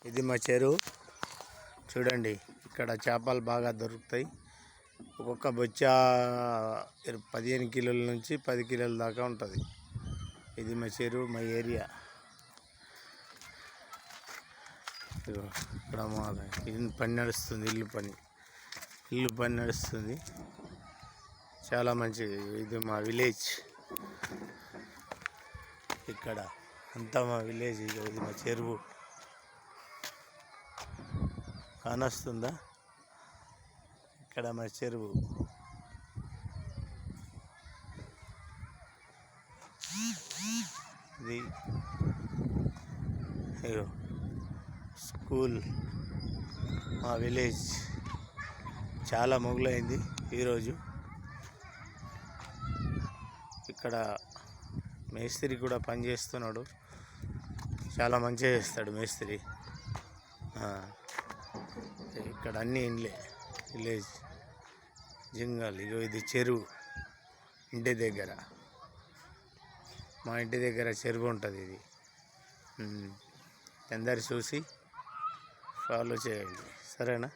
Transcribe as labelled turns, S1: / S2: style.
S1: ఇది మా చెరువు చూడండి. ఇక్కడ చేపలు బాగా దొరుకుతాయి. ఒక్కొక్క బొచ్చ 15 కిలోల నుంచి 10 కిలోల దాకా ఉంటుంది. ఇది మా చెరువు, మా ఏరియా. ఇక్కడ మా పని నడుస్తుంది, ఇల్లు పని నడుస్తుంది. చాలా మంచిది. ఇది మా విలేజ్. ఇక్కడ అంతా మా విలేజ్. ఇది మా చెరువు కానొస్తుందా? ఇక్కడ మా చెరువు. ఇది స్కూల్, మా విలేజ్. చాలా మొగులైంది ఈరోజు. ఇక్కడ మేస్త్రి కూడా పని చేస్తున్నాడు. చాలా మంచిగా చేస్తాడు మేస్త్రి. ఇక్కడ అన్ని ఇండ్లే, విలేజ్ జింగల్. ఇది చెరువు ఇంటి దగ్గర. మా ఇంటి దగ్గర చెరువు ఉంటుంది. ఇది అందరు చూసి ఫాలో చేయండి, సరేనా?